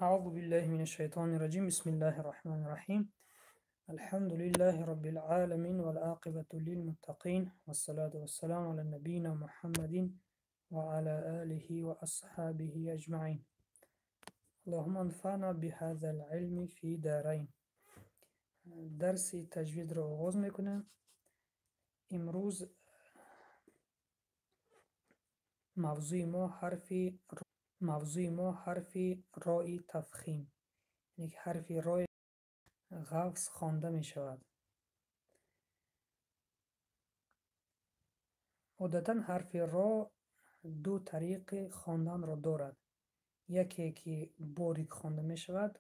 أعوذ بالله من الشيطان الرجيم بسم الله الرحمن الرحيم الحمد لله رب العالمين والعاقبة للمتقين والصلاة والسلام على نبينا محمد وعلى آله وأصحابه أجمعين اللهم انفعنا بهذا العلم في دارين. درس تجوید رو آغاز میکنم. امروز موضوع ما حرف رای تفخیم، یک حرف رای غوص خوانده می شود. عادتا حرف را دو طریق خواندن را دارد، یکی که باریک خوانده می شود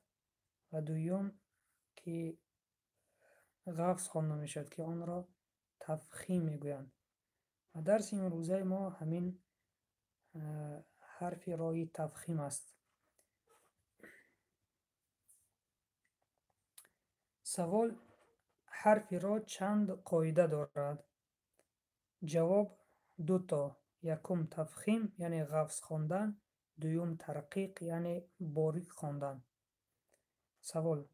و دوم که غوص خوانده می شود که آن را تفخیم می گویند. و درس امروزه ما همین حرف رای تفخیم است. سوال: حرف را چند قاعده دارد؟ جواب: دو تا. یکم تفخیم یعنی غوص خواندن، دوم ترقیق یعنی باریک خواندن. سوال: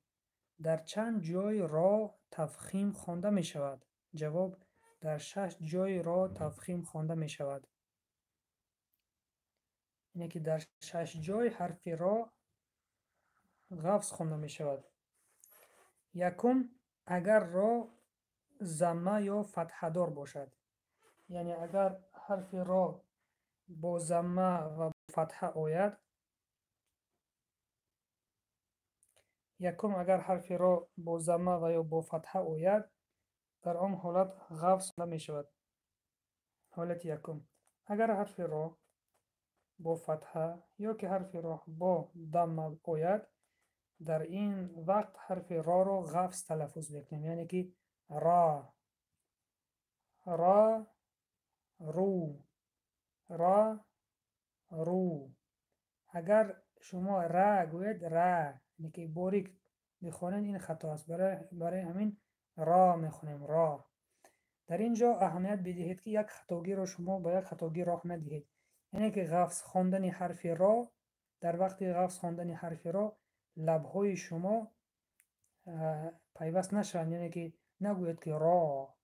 در چند جای را تفخیم خوانده می شود؟ جواب: در 6 جای را تفخیم خوانده می شود. یعنی که در 6 جای حرف را غوص خوانده می شود. یکم: اگر را ضمه یا فتحه دار باشد، یعنی اگر حرف را با ضمه و فتحه آید. اگر حرف را با ضمه و یا با فتحه آید، در آن حالت غوص نمی شود. حالت یکم. اگر حرف را با فتحه یا که حرف را با ضمه آید، در این وقت حرف را غوص تلفظ میکنیم، یعنی که را، رو، را، رو. اگر شما را گوید را، یعنی که باریک میخوانید، این خطا است. برای همین را میخونیم، را. در اینجا اهمیت بدهید که یک خطاگی را شما با یک خطاگی راه ندهید. یعنی که غوص خواندن حرف را، در وقت غوص خواندن حرف را لبهای شما پیوست نشوند، یعنی که نگوید که را،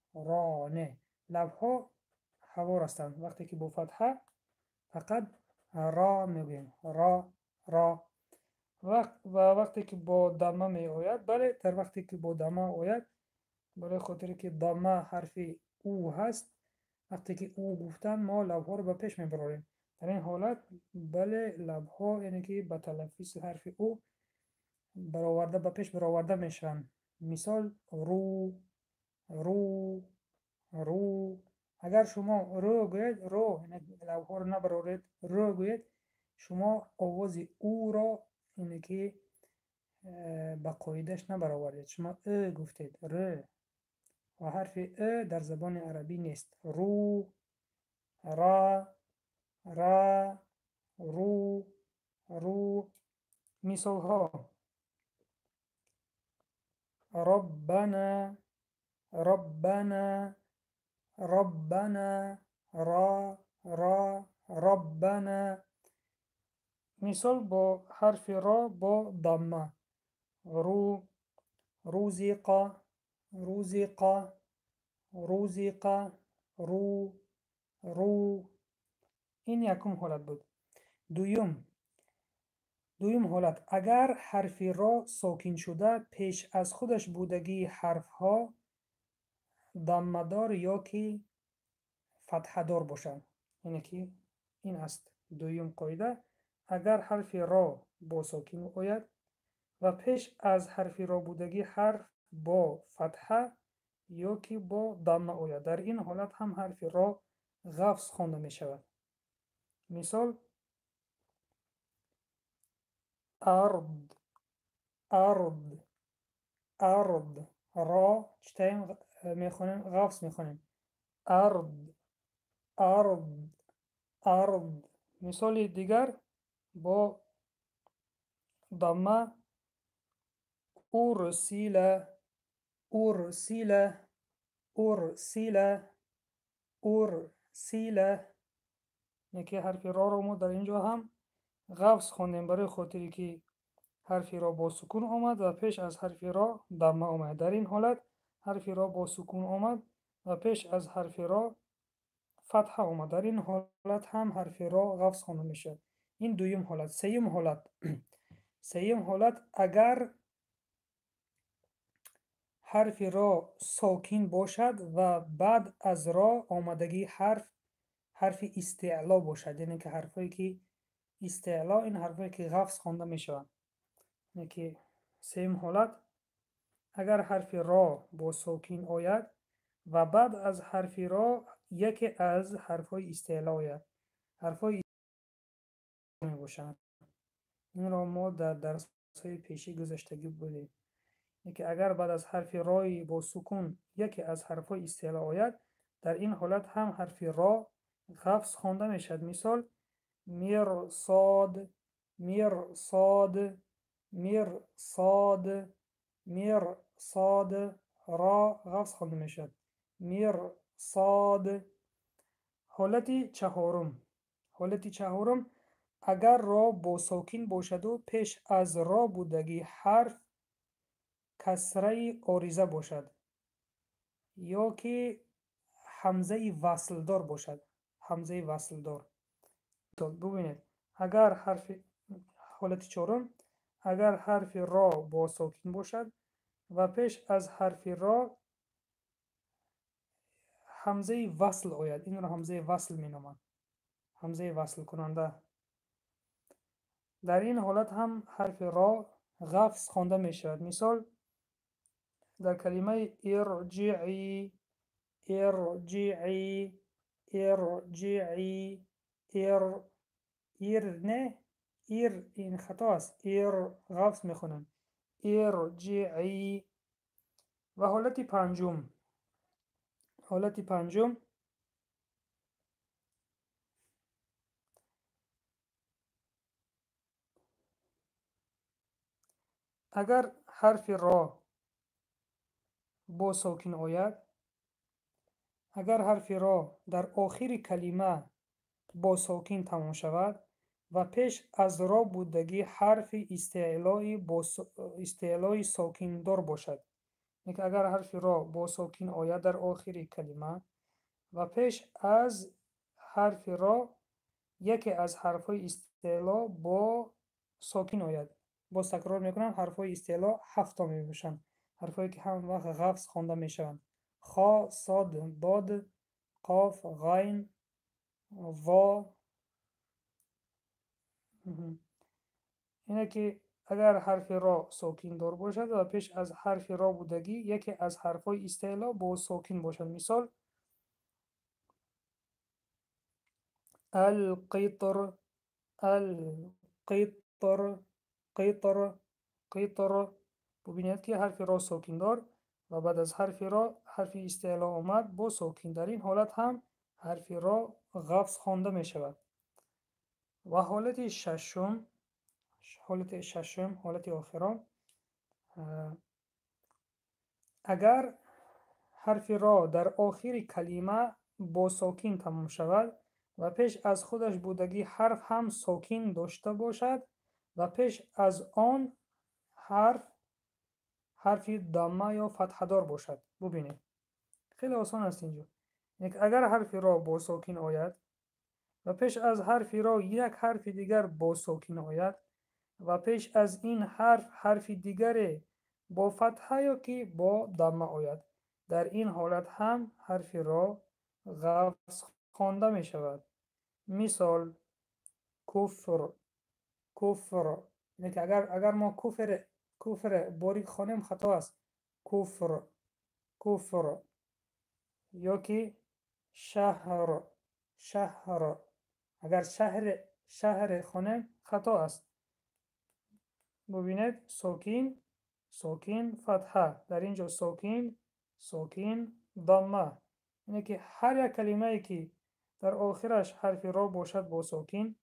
نه. لبها هوار هستند. وقتی که با فتحه فقط را میگویم، را. وقتی که با ضمه می آید، بله، در وقتی که با ضمه آید، برای خاطر که ضمه حرف او هست، وقتی که او گفتن ما لبها رو به پیش میبریم. در این حالت بله، لبها یعنی که به تلفظ حرف او به پیش برآورده میشن. مثال: رو، رو. اگر شما رو گوید، یعنی لبها رو نبرارید، رو گوید، شما آواز او را یعنی که به قاعدش نبرآورید. شما گفتید ر، و حرف در زبان عربی نیست. رو، را، رو. مثال ها: ربنا، را، ربنا. مثال با حرف را با ضمه: رو، رزق، رو. این یکم حالت بود. دویم حالت: اگر حرف را ساکن شده پیش از خودش بودگی حرف ها ضمه دار یا که فتحه دار باشند. یعنی که این است دویم قاعده. اگر حرف را با ساکن آید و پیش از حرف را بودگی حرف با فتحه یا که با ضمه آید، در این حالت هم حرف را غوص خوانده می شود. مثال: ارض، را چطور میخونیم؟ غوص میخونیم. ارض. مثال دیگر با ضمه: ارسل. یکی حرف را ما در اینجا هم غوص خوندیم، برای خاطری که حرفی را با سکون آمد و پیش از حرفی را ضمه آمد. در این حالت حرفی را با سکون آمد و پیش از حرفی را فتحه آمد. در این حالت هم حرفی را لفظ خوانده می شود. این دویم حالت. سیم حالت اگر حرفی را ساکن باشد و بعد از را آمدگی حرف استعلا باشد، یعنی که حرفایی که استعلا، این حرفایی که لفظ خوانده می شود. یعنی که سیم حالت اگر حرف را با ساکن آید و بعد از حرف را یکی از حرفای استعلا آید، حرفای استعلا می باشند. این را ما در درس‌های پیشی گذشتگی بودیم. یعنی اگر بعد از حرف رای با سکون یکی از حرفای استعلا آید، در این حالت هم حرف را لفظ خوانده می شود. مثال مرصاد، مرصاد، مرصاد، مرصاد، را لفظ خوانده می شود. مرصاد. حالت چهارم اگر را با ساکن باشد و پیش از را بودگی حرف کسره عارضه باشد یا که همزه وصل دار باشد. همزه وصل دار. ببینید اگر حالت چهارم اگر حرف را با ساکن باشد و پیش از حرف را همزه وصل آید، این را همزه وصل می نامند، همزه وصل کننده. در این حالت هم حرف را لفظ خوانده می شود. مثال در کلمه ارجعی، ارجعی، ارجعی، نه، این خطا است، لفظ می خوانند. ارجعی. و حالت پنجم اگر حرف را با ساکن آید، اگر حرف را در آخر کلمه با ساکن تمام شود و پیش از را بودگی حرف استعلای ساکن دار باشد، یعنی اگر حرف را با ساکن آید در آخر کلمه و پیش از حرف را یکی از حرفهای استعلا با ساکن آید، باز تکرار میکنم، حرفهای استعلا 7 تا می باشند، حرفهایی که هم وقت لفظ خوانده می شوند: خا، صاد، داد، قاف، غین، وا. اینه که اگر حرف را ساکن دار باشد و پیش از حرف را بودگی یکی از حرفهای استعلا با ساکن باشد. مثال القطر، القطر، قطر، قطر. ببینید که حرف را ساکن دار و بعد از حرف را حرف استعلا آمد با ساکن. در این حالت هم حرف را لفظ خوانده می شود. و حالت ششم، حالت آخران، اگر حرف را در آخر کلمه با ساکن تمام شود و پیش از خودش بودگی حرف هم ساکن داشته باشد و پیش از آن حرف ضمه یا فتحه دار باشد. ببینید خیلی آسان است اینجا. اگر حرف را با ساکن آید و پیش از حرف را یک حرف دیگر با ساکن آید و پیش از این حرف دیگر با فتحه یا که با ضمه آید، در این حالت هم حرف را لفظ خوانده می شود. مثال کفر، کفر. یعنی که اگر ما کفر باریک خوانیم خطا است. کفر، کفر. یا که شهر، شهر. اگر شهر خوانیم خطا است. ببینید ساکن، ساکن، فتحه. در اینجا ساکن، ساکن، ضمه. یعنی که هر یک کلمه ای که در آخرش حرف را باشد با ساکن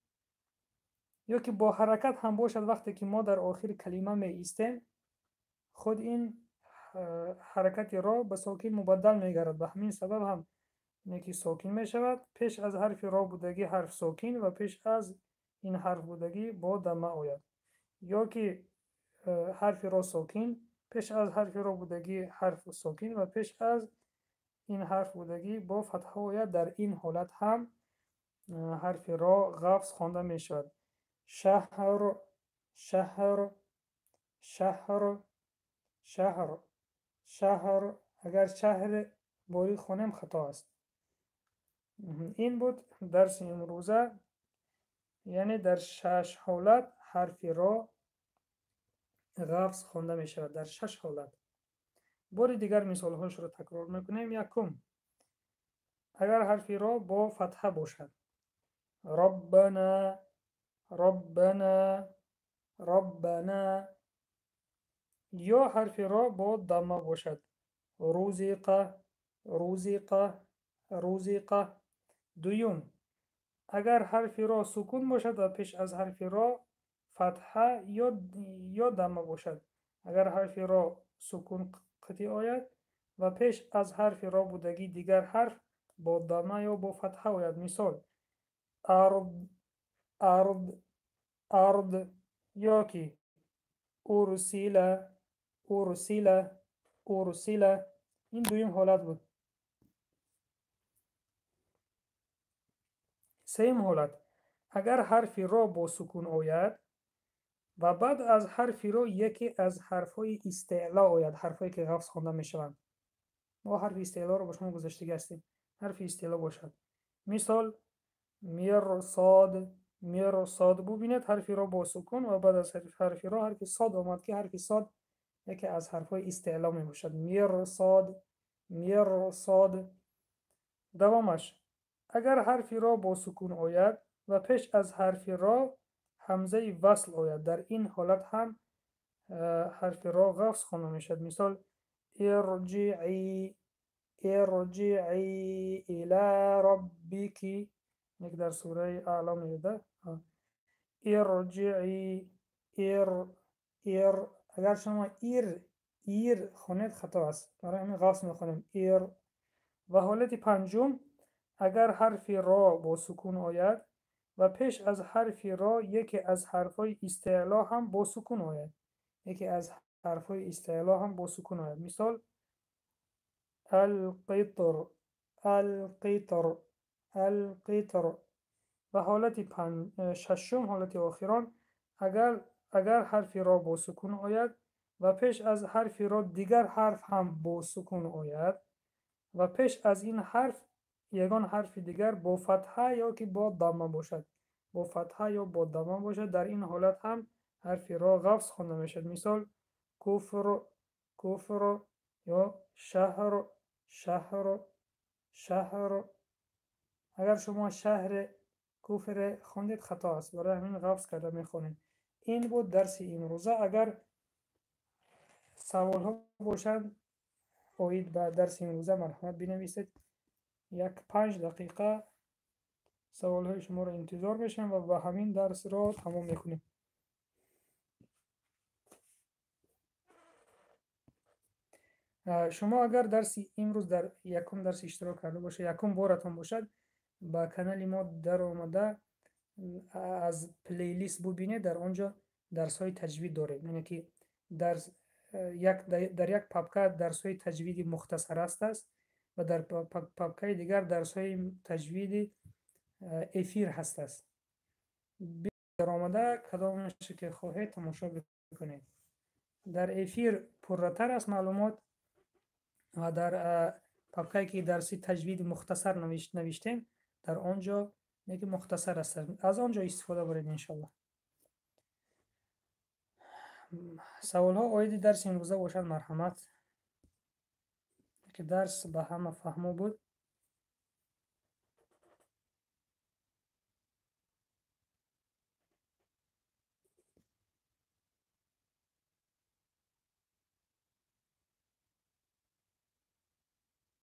یا که با حرکت هم باشد، وقتی که ما در آخر کلمه می ایستیم خود این حرکت را به ساکن مبدل می گردد. به همین سبب هم یکی ساکن می شود. پیش از حرف را بودگی حرف ساکن و پیش از این حرف بودگی با ضمه آید. یا که حرف را ساکن، پیش از حرف را بودگی حرف ساکن و پیش از این حرف بودگی با فتحه آید. در این حالت هم حرف را غفظ خوانده می شود. شهر، شهر، شهر، شهر، شهر. اگر شهر باریک خوانیم خطا است. این بود درس امروزه، یعنی در 6 حالت حرف را غفظ خوانده می شود. در 6 حالت. بار دیگر مثال هاش را تکرار میکنیم. یکم، اگر حرف را با فتحه باشد، ربنا، ربنا، ربنا. یا حرف را با ضمه باشد، رزق، رزق، رزق. دوم، اگر حرف را سکون باشد و پیش از حرف را فتحه یا ضمه باشد. اگر حرف را سکون قطعی آید و پیش از حرف را بودگی دیگر حرف با ضمه یا با فتحه آید. مثال ارض، ارض، ارض. یا که ارسل، ارسل، ارسل. این دویم حالت بود. سوم حالت، اگر حرف را با سکون آید و بعد از حرف را یکی از حرفهای استعلا آید، حرفهایی که غفظ خوانده می شوند. ما حرف استعلا رو با شما گذاشته هستیم. حرف استعلا باشد. مثال مرصاد، مرصاد. ببینید حرف را با سکون و بعد از حرف را حرف صاد آمد که حرف صاد یکی از حرفهای استعلا می باشد. مرصاد، مرصاد. دوامش، اگر حرف را با سکون آید و پیش از حرف را همزه وصل آید، در این حالت هم حرف را غفظ خوانده می شود. مثال ارجعی، ارجعی الى ربک. یک در سوره اعلا میده ارجعی، اگر شما ایر خوانید خطا است، برای همین غفظ میخوانیم ایر. و حالت پنجم، اگر حرف را با سکون آید و پیش از حرف را یکی از حرفهای استعلا هم با سکون آید. یکی از حرفهای استعلا هم با سکون آید. مثال القطر، القطر، القطر. و حالت ششم، حالت آخران، اگر حرف را با سکون آید و پیش از حرف را دیگر حرف هم با سکون آید و پیش از این حرف یگان حرف دیگر با فتحه یا که با ضمه باشد، با فتحه یا با ضمه باشد، در این حالت هم حرف را غفظ خوانده می شود. مثال کفر، کفر. یا شهر، شهر، شهر. اگر شما شهر کفر خوندید خطا است، برای همین غفظ کرده میخونید. این بود درس امروزه. اگر سوال ها باشند اوید به درس امروزه مرحمت بنویسید. 5 دقیقه سوال های شما رو انتظار میشم و با همین درس را تمام میکنیم. شما اگر درس امروز در یکم درس اشتراک کرده باشه، یکم بارتان باشد، با کانال ما در آمده از پلیلیست ببینید. در آنجا درس های تجوید داریم، یعنی که در یک پاپکه درس های تجوید مختصر است و در پاپکه دیگر درس های تجوید افیر هست است. در آمده کدامش که خواهید تماشا بکنید. در افیر پرتر است معلومات و در پاپکه که درسی تجوید مختصر نوشتیم در آنجا یک مختصر است. از آنجا استفاده برید انشالله. سوال ها آید درس امروزه باشد مرحمت، که درس به همه فهمو بود.